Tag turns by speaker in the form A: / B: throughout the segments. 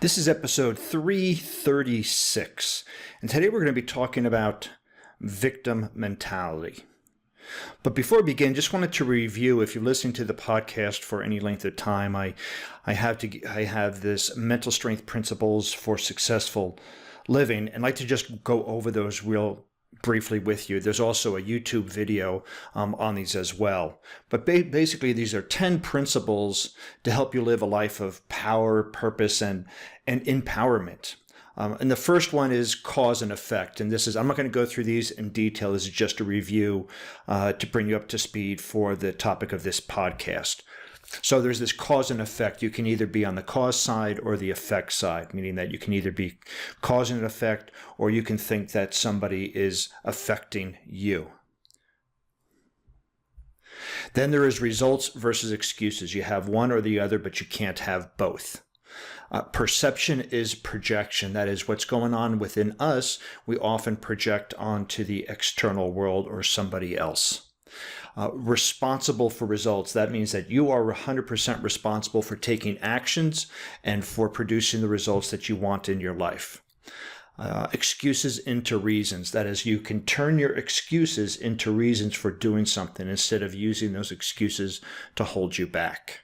A: This is episode 336, and today we're going to be talking about victim mentality. But before we begin, just wanted to review, if you're listening to the podcast for any length of time, I have this mental strength principles for successful living, and I'd like to just go over those real briefly with you. There's also a YouTube video on these as well. But basically, these are 10 principles to help you live a life of power, purpose, and empowerment. And the first one is cause and effect. And this is, I'm not going to go through these in detail. This is just a review to bring you up to speed for the topic of this podcast. So there's this cause and effect. You can either be on the cause side or the effect side, meaning that you can either be causing an effect or you can think that somebody is affecting you. Then there is results versus excuses. You have one or the other, but you can't have both. Perception is projection. That is what's going on within us. We often project onto the external world or somebody else. Responsible for results. That means that you are 100% responsible for taking actions and for producing the results that you want in your life. Excuses into reasons. That is, you can turn your excuses into reasons for doing something instead of using those excuses to hold you back.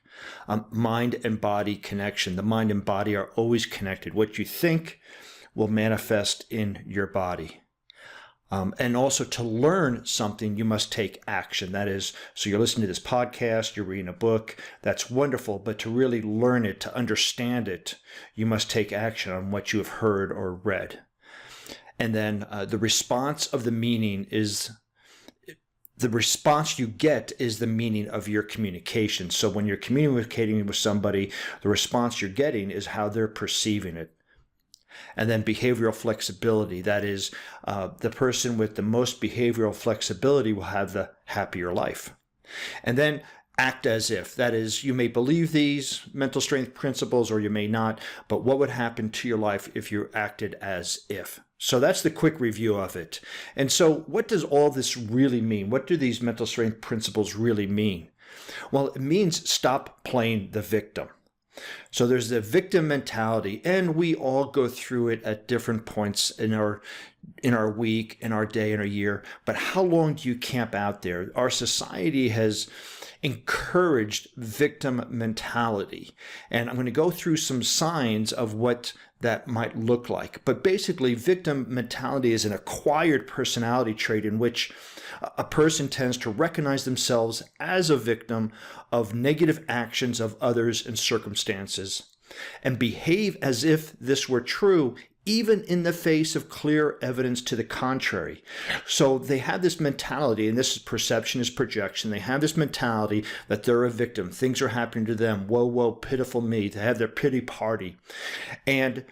A: Mind and body connection. The mind and body are always connected. What you think will manifest in your body. And also, to learn something, you must take action. That is, so you're listening to this podcast, you're reading a book, that's wonderful, but to really learn it, to understand it, you must take action on what you have heard or read. And then the response of the meaning is, the response you get is the meaning of your communication. So when you're communicating with somebody, the response you're getting is how they're perceiving it. And then behavioral flexibility. That is, the person with the most behavioral flexibility will have the happier life. And then act as if. That is, you may believe these mental strength principles or you may not, but what would happen to your life if you acted as if? So that's the quick review of it. And so what does all this really mean? What do these mental strength principles really mean? Well, it means stop playing the victim. So there's the victim mentality, and we all go through it at different points in our week, in our day, in our year. But how long do you camp out there? Our society has encouraged victim mentality, and I'm going to go through some signs of what that might look like. But basically, victim mentality is an acquired personality trait in which a person tends to recognize themselves as a victim of negative actions of others and circumstances and behave as if this were true, even in the face of clear evidence to the contrary. So they have this mentality, and this is perception is projection. They have this mentality that they're a victim. Things are happening to them. Woe, woe, pitiful me. They have their pity party. And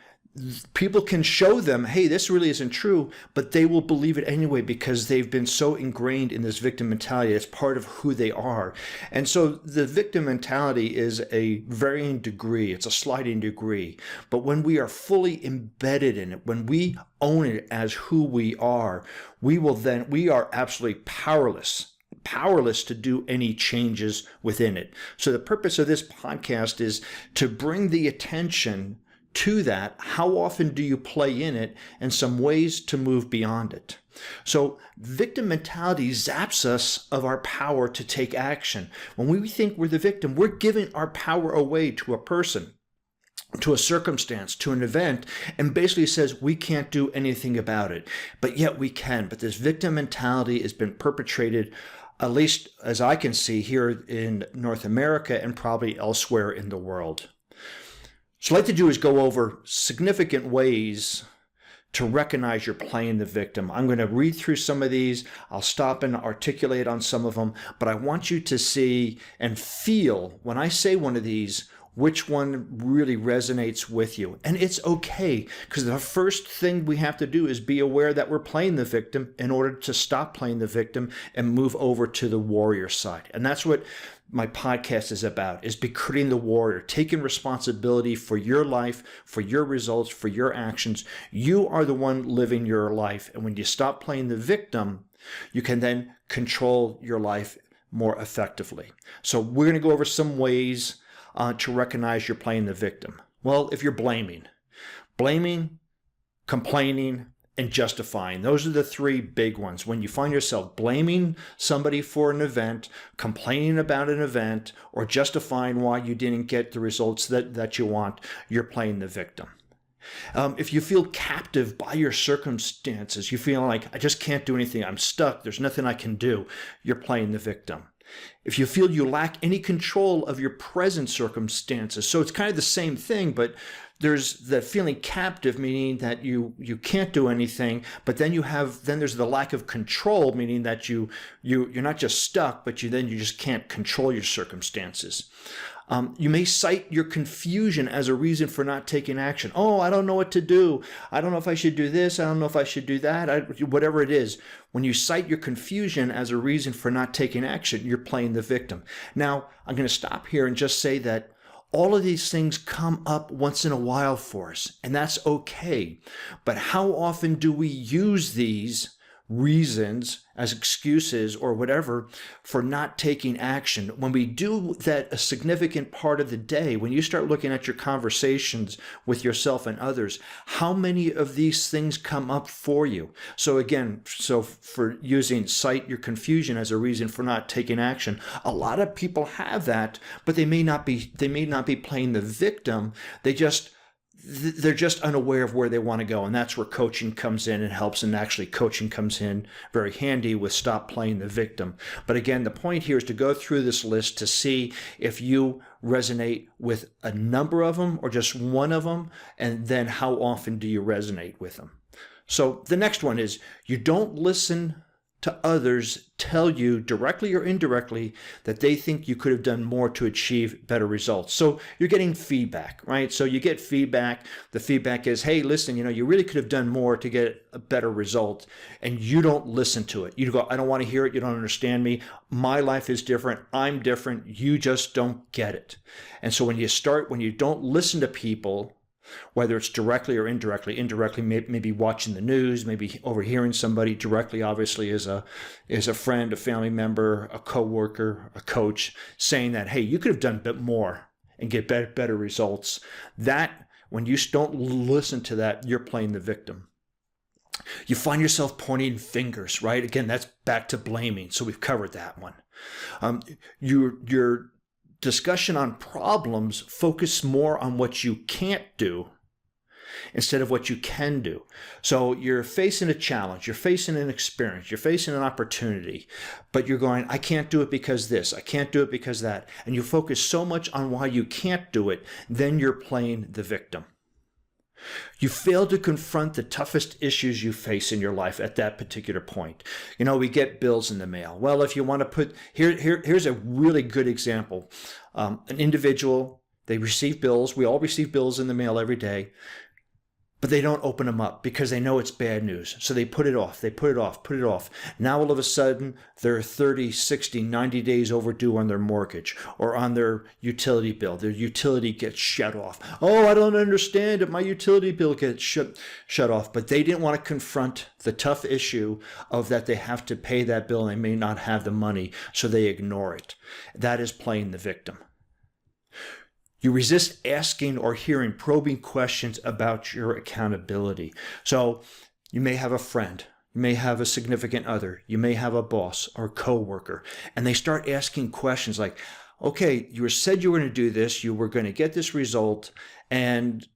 A: people can show them, hey, this really isn't true, but they will believe it anyway because they've been so ingrained in this victim mentality. It's part of who they are. And so the victim mentality is a varying degree. It's a sliding degree. But when we are fully embedded in it, when we own it as who we are absolutely powerless to do any changes within it. So the purpose of this podcast is to bring the attention to that. How often do you play in it, and some ways to move beyond it? So victim mentality zaps us of our power to take action. When we think we're the victim, we're giving our power away to a person, to a circumstance, to an event, and basically says we can't do anything about it. But yet we can. But this victim mentality has been perpetrated, at least as I can see, here in North America and probably elsewhere in the world. So what I'd like to do is go over significant ways to recognize you're playing the victim. I'm going to read through some of these. I'll stop and articulate on some of them, but I want you to see and feel when I say one of these, which one really resonates with you. And it's okay, because the first thing we have to do is be aware that we're playing the victim in order to stop playing the victim and move over to the warrior side. And that's what my podcast is about, is becoming the warrior, taking responsibility for your life, for your results, for your actions. You are the one living your life. And when you stop playing the victim, you can then control your life more effectively. So we're going to go over some ways to recognize you're playing the victim. Well, if you're blaming, Blaming, complaining, and justifying. Those are the three big ones. When you find yourself blaming somebody for an event, complaining about an event, or justifying why you didn't get the results that you want, you're playing the victim. If you feel captive by your circumstances, you feel like, I just can't do anything, I'm stuck, there's nothing I can do, you're playing the victim. If you feel you lack any control of your present circumstances, so it's kind of the same thing, but there's that feeling captive, meaning that you can't do anything, but then there's the lack of control, meaning that you're not just stuck, but you just can't control your circumstances. You may cite your confusion as a reason for not taking action. Oh, I don't know what to do. I don't know if I should do this. I don't know if I should do that. Whatever it is, when you cite your confusion as a reason for not taking action, you're playing the victim. Now, I'm going to stop here and just say that all of these things come up once in a while for us, and that's okay. But how often do we use these reasons as excuses or whatever for not taking action? When we do that a significant part of the day, when you start looking at your conversations with yourself and others, how many of these things come up for you? So again, for using cite your confusion as a reason for not taking action, a lot of people have that, but they may not be playing the victim. They're just unaware of where they want to go. And that's where coaching comes in and helps. And actually coaching comes in very handy with stop playing the victim. But again, the point here is to go through this list to see if you resonate with a number of them or just one of them. And then how often do you resonate with them? So the next one is you don't listen to others tell you directly or indirectly that they think you could have done more to achieve better results. So you're getting feedback, right? So you get feedback. The feedback is, hey, listen, you really could have done more to get a better result. And you don't listen to it. You go, I don't want to hear it. You don't understand me. My life is different. I'm different. You just don't get it. And so when you don't listen to people, whether it's directly or indirectly, maybe watching the news, maybe overhearing somebody, directly obviously is a friend, a family member, a coworker, a coach, saying that, hey, you could have done a bit more and get better results. That, when you don't listen to that, you're playing the victim. You find yourself pointing fingers, right? Again, that's back to blaming. So we've covered that one. Your discussion on problems focus more on what you can't do instead of what you can do. So you're facing a challenge, you're facing an experience, you're facing an opportunity, but you're going, I can't do it because this, I can't do it because that. And you focus so much on why you can't do it, then you're playing the victim. You fail to confront the toughest issues you face in your life at that particular point. We get bills in the mail. Well, if you want to put, here's a really good example. An individual, they receive bills. We all receive bills in the mail every day, but they don't open them up because they know it's bad news. So they put it off. Now all of a sudden, they're 30, 60, 90 days overdue on their mortgage or on their utility bill. Their utility gets shut off. Oh, I don't understand it. My utility bill gets shut off. But they didn't want to confront the tough issue of that they have to pay that bill and they may not have the money, so they ignore it. That is playing the victim. You resist asking or hearing probing questions about your accountability. So you may have a friend, you may have a significant other, you may have a boss or coworker, and they start asking questions like, okay, you said you were going to do this, you were going to get this result, and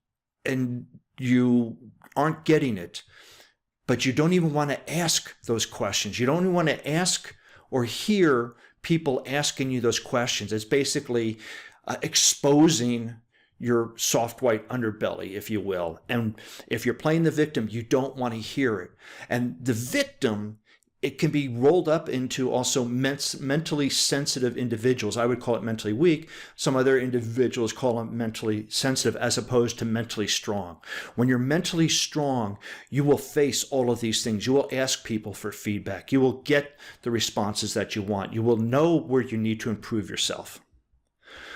A: you aren't getting it. But you don't even want to ask those questions. You don't even want to ask or hear people asking you those questions. It's basically exposing your soft white underbelly, if you will. And if you're playing the victim, you don't want to hear it. And the victim, it can be rolled up into also mentally sensitive individuals. I would call it mentally weak. Some other individuals call them mentally sensitive as opposed to mentally strong. When you're mentally strong, you will face all of these things. You will ask people for feedback. You will get the responses that you want. You will know where you need to improve yourself.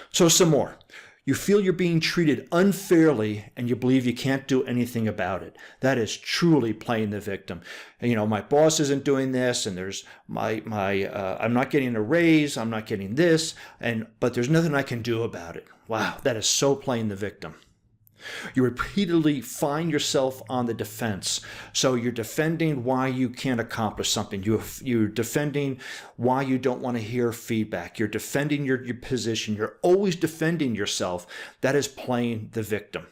A: So some more. You feel you're being treated unfairly and you believe you can't do anything about it. That is truly playing the victim. And, my boss isn't doing this, and there's I'm not getting a raise, I'm not getting this, but there's nothing I can do about it. Wow, that is so playing the victim. You repeatedly find yourself on the defense. So you're defending why you can't accomplish something. You're defending why you don't want to hear feedback. You're defending your position. You're always defending yourself. That is playing the victim.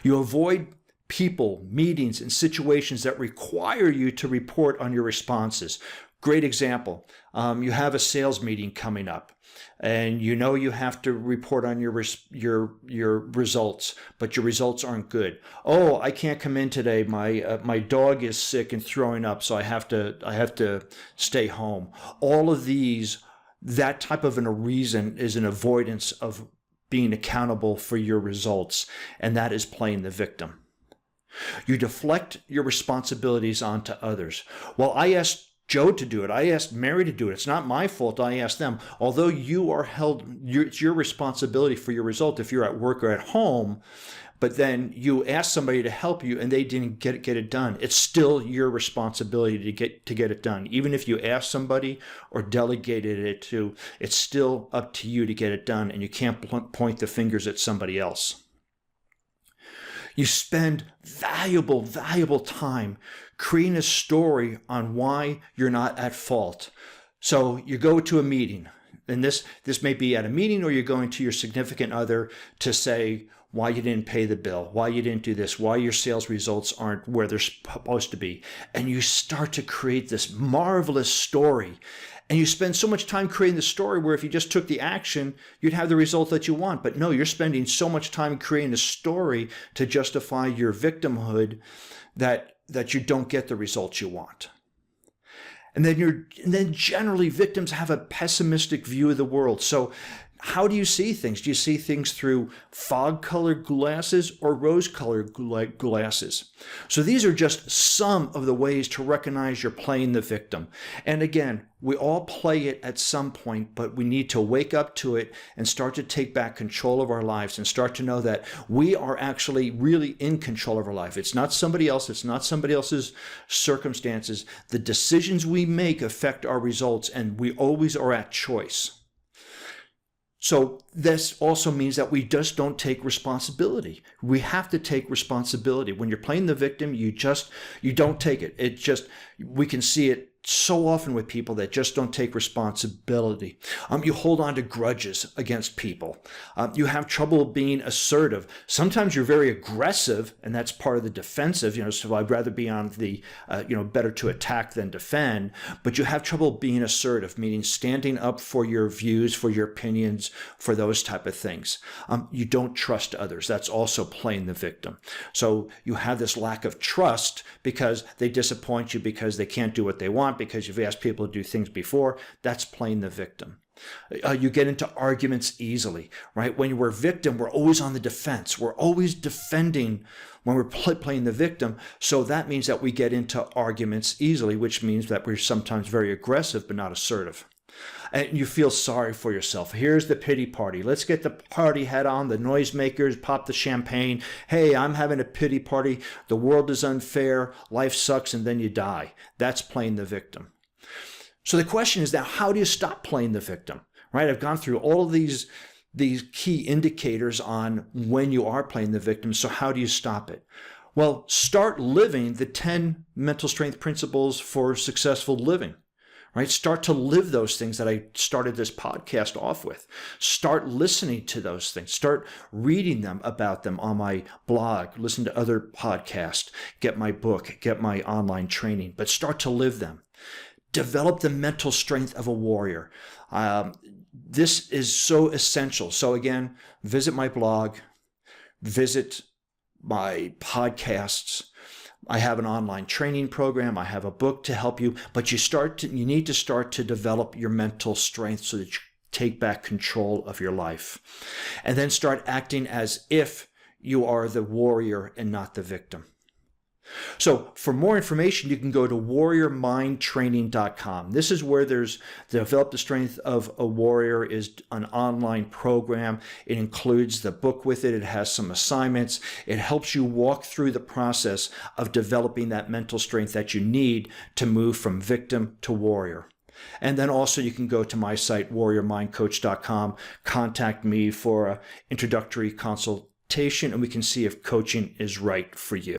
A: You avoid people, meetings, and situations that require you to report on your responses. Great example. You have a sales meeting coming up, and you know you have to report on your results, but your results aren't good. Oh, I can't come in today. My dog is sick and throwing up, so I have to stay home. All of these, that type of a reason is an avoidance of being accountable for your results, and that is playing the victim. You deflect your responsibilities onto others. Well, I asked Joe to do it. I asked Mary to do it. It's not my fault. I asked them. Although you are it's your responsibility for your result if you're at work or at home, but then you ask somebody to help you and they didn't get it done. It's still your responsibility to get it done. Even if you ask somebody or delegated it to, it's still up to you to get it done, and you can't point the fingers at somebody else. You spend valuable time creating a story on why you're not at fault. So you go to a meeting, and this may be at a meeting, or you're going to your significant other to say why you didn't pay the bill, why you didn't do this, why your sales results aren't where they're supposed to be. And you start to create this marvelous story. And you spend so much time creating the story where if you just took the action, you'd have the result that you want. But no, you're spending so much time creating a story to justify your victimhood that you don't get the results you want. And then generally victims have a pessimistic view of the world. So how do you see things? Do you see things through fog-colored glasses or rose-colored glasses? So these are just some of the ways to recognize you're playing the victim. And again, we all play it at some point, but we need to wake up to it and start to take back control of our lives and start to know that we are actually really in control of our life. It's not somebody else. It's not somebody else's circumstances. The decisions we make affect our results, and we always are at choice. So this also means that we just don't take responsibility. We have to take responsibility. When you're playing the victim, you don't take it. We can see it so often with people that just don't take responsibility. You hold on to grudges against people. You have trouble being assertive. Sometimes you're very aggressive, and that's part of the defensive. So I'd rather be on the, better to attack than defend. But you have trouble being assertive, meaning standing up for your views, for your opinions, for those type of things. You don't trust others. That's also playing the victim. So you have this lack of trust because they disappoint you, because they can't do what they want, because you've asked people to do things before. That's playing the victim. You get into arguments easily, right? When we're a victim, we're always on the defense. We're always defending when we're playing the victim. So that means that we get into arguments easily, which means that we're sometimes very aggressive but not assertive. And you feel sorry for yourself. Here's the pity party. Let's get the party hat on, the noisemakers, pop the champagne. Hey, I'm having a pity party. The world is unfair. Life sucks, and then you die. That's playing the victim. So the question is now, how do you stop playing the victim? Right? I've gone through all of these key indicators on when you are playing the victim. So how do you stop it? Well, start living the 10 mental strength principles for successful living. Right? Start to live those things that I started this podcast off with. Start listening to those things. Start reading them about them on my blog. Listen to other podcasts. Get my book. Get my online training. But start to live them. Develop the mental strength of a warrior. This is so essential. So again, visit my blog. Visit my podcasts. I have an online training program. I have a book to help you, but you need to start to develop your mental strength so that you take back control of your life. And then start acting as if you are the warrior and not the victim. So for more information, you can go to warriormindtraining.com. This is where there's Develop the Strength of a Warrior is an online program. It includes the book with it. It has some assignments. It helps you walk through the process of developing that mental strength that you need to move from victim to warrior. And then also you can go to my site, warriormindcoach.com, contact me for an introductory consultation expectation, and we can see if coaching is right for you.